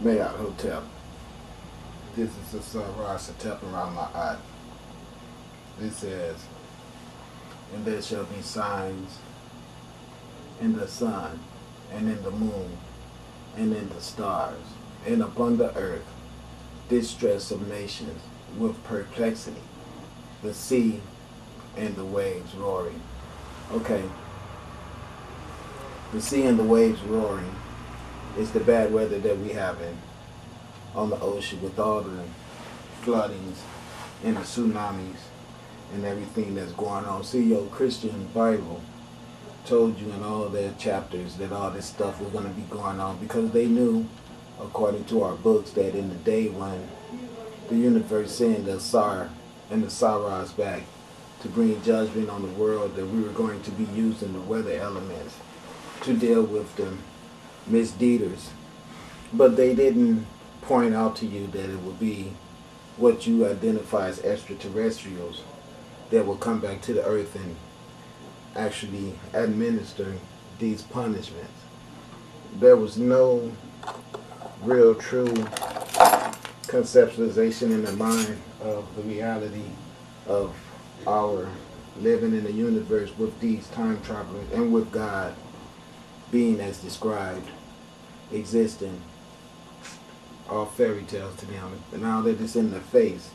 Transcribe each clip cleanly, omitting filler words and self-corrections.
Mayat Hotel. This is the sunrise Satep around my eye. It says, and there shall be signs in the sun, and in the moon, and in the stars, and upon the earth, distress of nations with perplexity, the sea and the waves roaring. Okay, the sea and the waves roaring is the bad weather that we have on the ocean with all the floodings and the tsunamis and everything that's going on. See, your Christian Bible told you in all their chapters that all this stuff was going to be going on because they knew, according to our books, that in the day when the universe sent the Sar and the Saras back to bring judgment on the world, that we were going to be using the weather elements to deal with the misdeeders. But they didn't point out to you that it would be what you identify as extraterrestrials that will come back to the earth and actually administer these punishments. There was no real true conceptualization in the mind of the reality of our living in the universe with these time travelers and with God being as described, existing, all fairy tales to them. And now that it's in their face,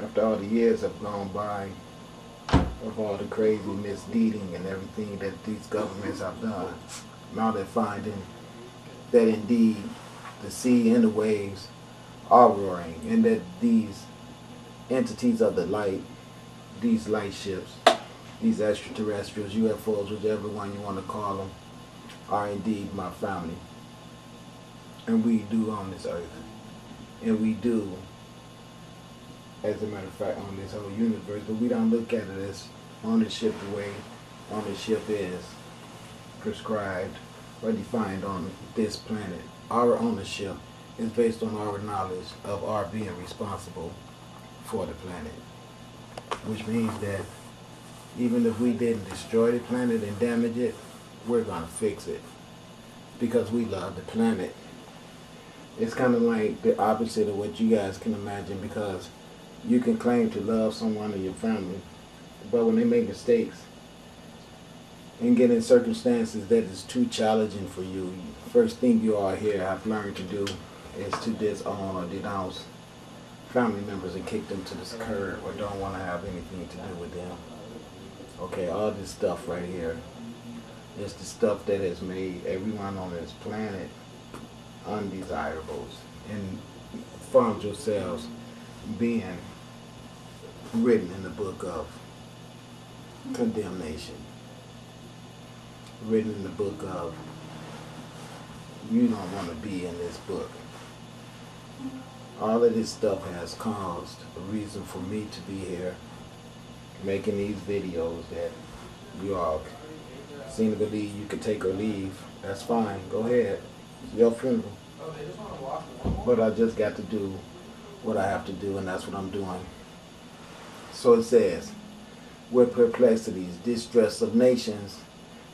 after all the years have gone by of all the crazy misdeeding and everything that these governments have done, now they're finding that indeed the sea and the waves are roaring, and that these entities of the light, these light ships, these extraterrestrials, UFOs, whichever one you want to call them, are indeed my family. And we do own this earth. And we do, as a matter of fact, own this whole universe, but we don't look at it as ownership the way ownership is prescribed or defined on this planet. Our ownership is based on our knowledge of our being responsible for the planet. Which means that even if we didn't destroy the planet and damage it, we're going to fix it because we love the planet. It's kind of like the opposite of what you guys can imagine, because you can claim to love someone in your family, but when they make mistakes and get in circumstances that is too challenging for you, first thing you all here have learned to do is to disown or denounce family members and kick them to the curb or don't want to have anything to do with them. Okay, all this stuff right here is the stuff that has made everyone on this planet undesirables and found yourselves being written in the book of condemnation, written in the book of you don't want to be in this book. All of this stuff has caused a reason for me to be here making these videos that you all seem to believe you can take or leave. That's fine, go ahead, it's your funeral. But I just got to do what I have to do, and that's what I'm doing. So it says, with perplexities, distress of nations,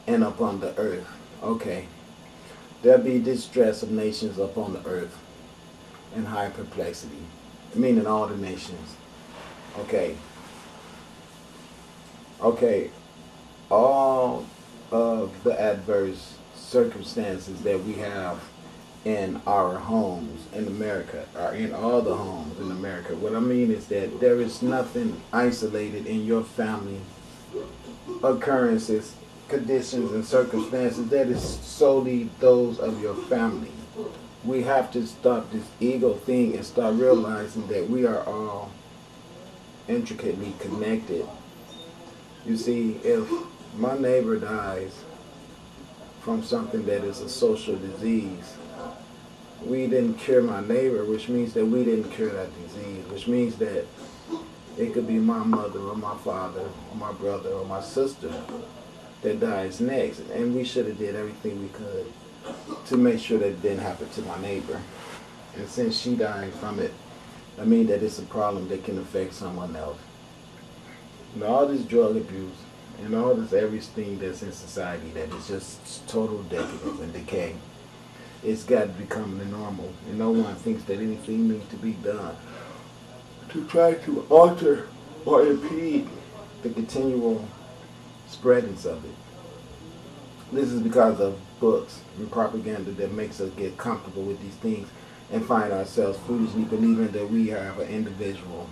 and upon the earth. Okay, there be distress of nations upon the earth, and high perplexity, meaning all the nations. Okay, all of the adverse circumstances that we have in our homes in America, or in all the homes in America. What I mean is that there is nothing isolated in your family occurrences, conditions, and circumstances that is solely those of your family. We have to stop this ego thing and start realizing that we are all intricately connected. You see, if my neighbor dies from something that is a social disease, we didn't cure my neighbor, which means that we didn't cure that disease, which means that it could be my mother or my father or my brother or my sister that dies next. And we should have did everything we could to make sure that it didn't happen to my neighbor. And since she died from it, I mean that it's a problem that can affect someone else. And all this drug abuse and all this everything that's in society that is just total decadence and decay It's got to become the normal, and no one thinks that anything needs to be done to try to alter or impede the continual spreadings of it. This is because of books and propaganda that makes us get comfortable with these things and find ourselves foolishly believing that we have an individual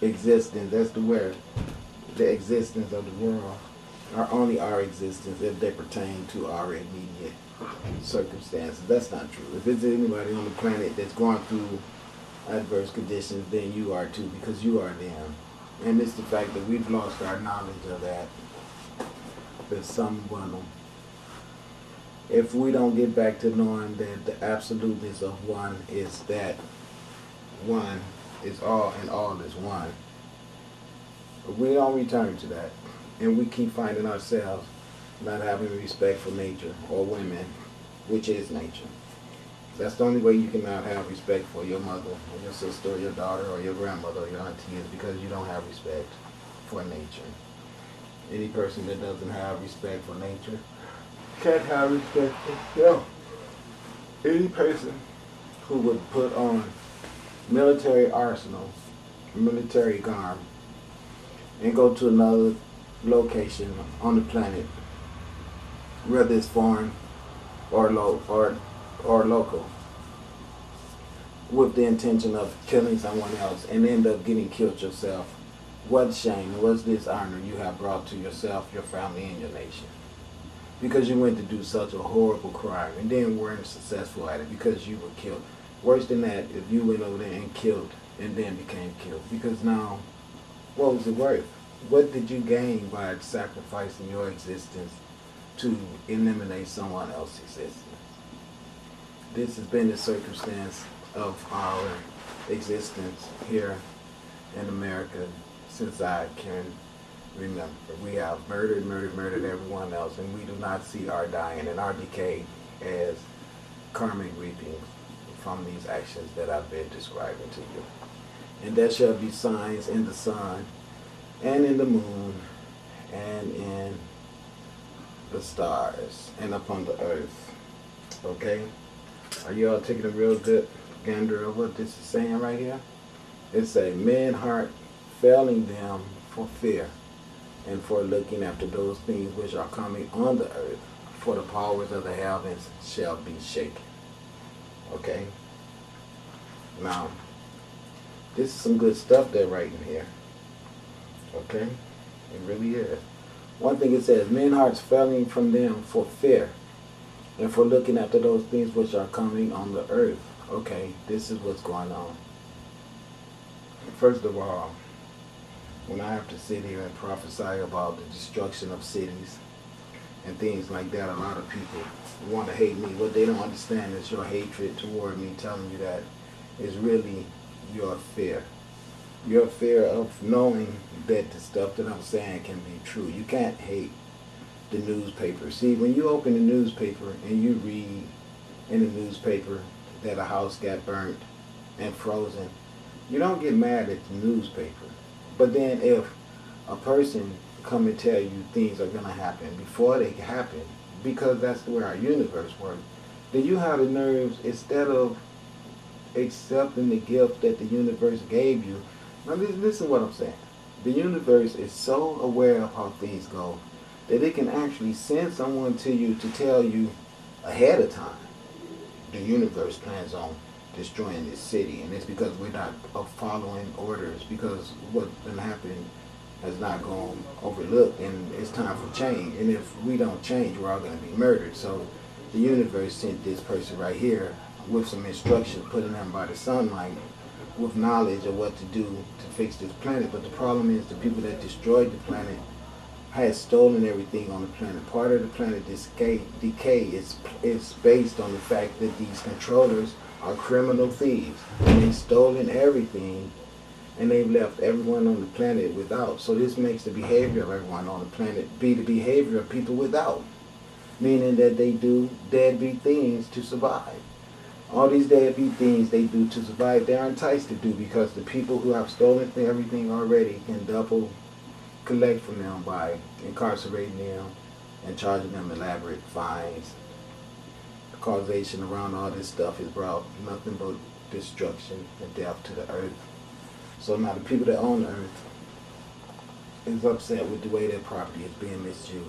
existence. That's the word. The existence of the world are only our existence if they pertain to our immediate circumstances. That's not true. If it's anybody on the planet that's going through adverse conditions, then you are too, because you are them. And it's the fact that we've lost our knowledge of that. There's someone. If we don't get back to knowing that the absoluteness of one is that one is all and all is one, we don't return to that, and we keep finding ourselves not having respect for nature or women, which is nature. That's the only way you can not have respect for your mother or your sister or your daughter or your grandmother or your auntie, is because you don't have respect for nature. Any person that doesn't have respect for nature can't have respect for self. Any person who would put on military arsenal, military garb, and go to another location on the planet, whether it's foreign or local, with the intention of killing someone else and end up getting killed yourself, what shame, what dishonor you have brought to yourself, your family, and your nation. Because you went to do such a horrible crime and then weren't successful at it because you were killed. Worse than that, if you went over there and killed and then became killed. Because now, what was it worth? What did you gain by sacrificing your existence to eliminate someone else's existence? This has been the circumstance of our existence here in America since I can remember. We have murdered everyone else, and we do not see our dying and our decay as karmic reaping from these actions that I've been describing to you. And there shall be signs in the sun, and in the moon, and in the stars, and upon the earth. Okay? Are you all taking a real good gander of what this is saying right here? It's a man's heart failing them for fear, and for looking after those things which are coming on the earth, for the powers of the heavens shall be shaken. Okay? Now, this is some good stuff they're writing here. Okay? It really is. One thing it says, men's hearts failing from them for fear, and for looking after those things which are coming on the earth. Okay, this is what's going on. First of all, when I have to sit here and prophesy about the destruction of cities and things like that, a lot of people want to hate me. What they don't understand is your hatred toward me telling you that is really your fear. Your fear of knowing that the stuff that I'm saying can be true. You can't hate the newspaper. See, when you open the newspaper and you read in the newspaper that a house got burnt and frozen, you don't get mad at the newspaper. But then if a person come and tell you things are going to happen before they happen, because that's the way our universe works, then you have the nerves, instead of accepting the gift that the universe gave you. Now listen what I'm saying. The universe is so aware of how things go that it can actually send someone to you to tell you ahead of time the universe plans on destroying this city, and it's because we're not following orders, because what's been happening has not gone overlooked, and it's time for change. And if we don't change, we're all going to be murdered. So the universe sent this person right here with some instructions put in them by the sunlight, with knowledge of what to do to fix this planet. But the problem is the people that destroyed the planet has stolen everything on the planet. Part of the planet decay is based on the fact that these controllers are criminal thieves, and they've stolen everything, and they've left everyone on the planet without. So this makes the behavior of everyone on the planet be the behavior of people without, meaning that they do deadbeat things to survive. All these deadbeat things they do to survive, they're enticed to do, because the people who have stolen everything already can double collect from them by incarcerating them and charging them elaborate fines. The causation around all this stuff has brought nothing but destruction and death to the earth. So now the people that own the earth is upset with the way their property is being misused.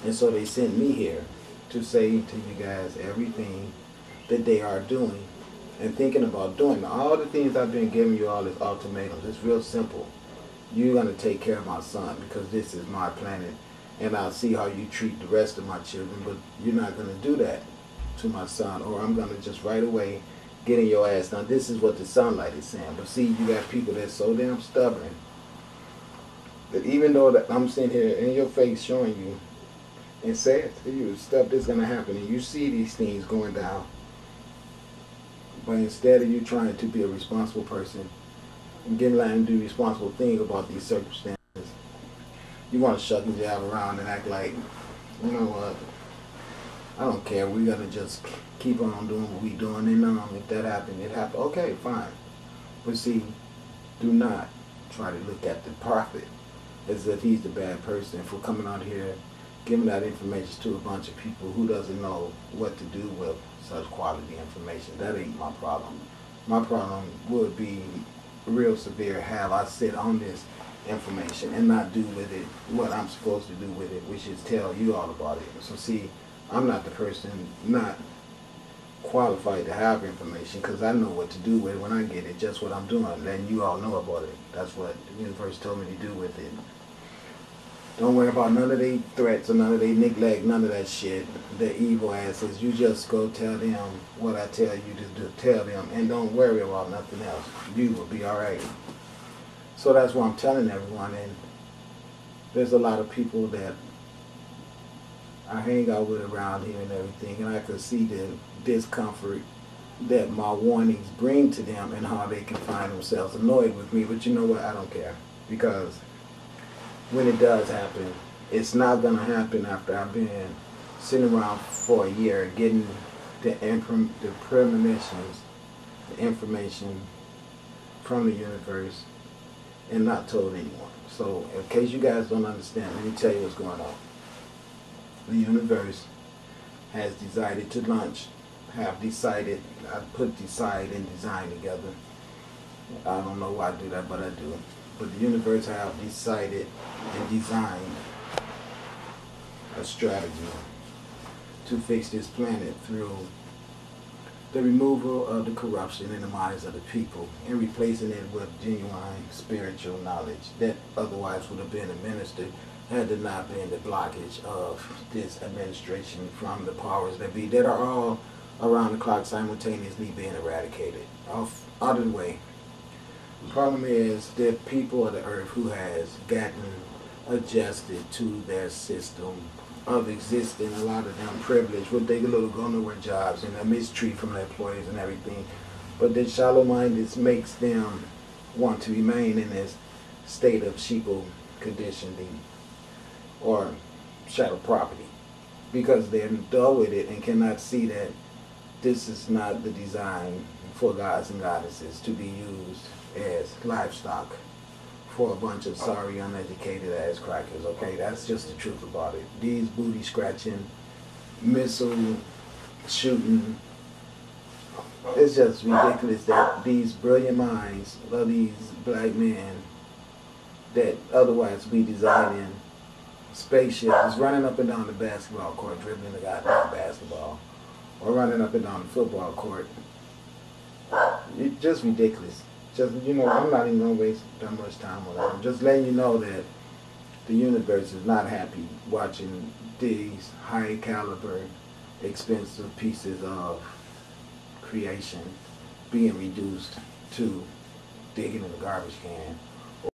And so they sent me here to say to you guys everything that they are doing and thinking about doing. All the things I've been giving you all as ultimatums. It's real simple. You're going to take care of my son because this is my planet, and I'll see how you treat the rest of my children, but you're not going to do that to my son, or I'm going to just right away get in your ass. Now this is what the sunlight is saying, but see, you got people that's so damn stubborn that even though that I'm sitting here in your face showing you and saying to you stuff that's going to happen, and you see these things going down, but instead of you trying to be a responsible person and getting out and do responsible things about these circumstances, you want to shuck and jab around and act like, you know what, I don't care, we're going to just keep on doing what we're doing, and if that happened, it happened. Okay, fine. But see, do not try to look at the prophet as if he's the bad person for coming out here giving that information to a bunch of people who doesn't know what to do with such quality information. That ain't my problem. My problem would be real severe have I sit on this information and not do with it what I'm supposed to do with it, which is tell you all about it. So see, I'm not the person not qualified to have information because I know what to do with it when I get it, just what I'm doing, letting you all know about it. That's what the universe told me to do with it. Don't worry about none of their threats or none of their neglect, none of that shit. Their evil asses. You just go tell them what I tell you to do, tell them, and don't worry about nothing else. You will be alright. So that's what I'm telling everyone, and there's a lot of people that I hang out with around here and everything, and I can see the discomfort that my warnings bring to them and how they can find themselves annoyed with me. But you know what? I don't care, because when it does happen, it's not going to happen after I've been sitting around for a year getting the premonitions, the information from the universe, and not told anyone. So in case you guys don't understand, let me tell you what's going on. The universe has decided to launch, have decided, I put decide and design together. I don't know why I do that, but I do. But the universe have decided and designed a strategy to fix this planet through the removal of the corruption in the minds of the people and replacing it with genuine spiritual knowledge that otherwise would have been administered had there not been the blockage of this administration from the powers that be that are all around the clock simultaneously being eradicated out of the way. The problem is that people of the earth who has gotten adjusted to their system of existing, a lot of them privileged with their little go-nowhere jobs and a mistreat from their employees and everything. But the shallow-mindedness makes them want to remain in this state of sheeple conditioning or shadow property because they're dull with it and cannot see that this is not the design for gods and goddesses to be used as livestock for a bunch of sorry, uneducated ass crackers, okay? That's just the truth about it. These booty scratching, missile shooting, it's just ridiculous that these brilliant minds of these black men that otherwise be designing spaceships is running up and down the basketball court, dribbling the goddamn basketball, or running up and down the football court. It's just ridiculous. Just, you know, I'm not even going to waste that much time on it. I'm just letting you know that the universe is not happy watching these high caliber, expensive pieces of creation being reduced to digging in the garbage can.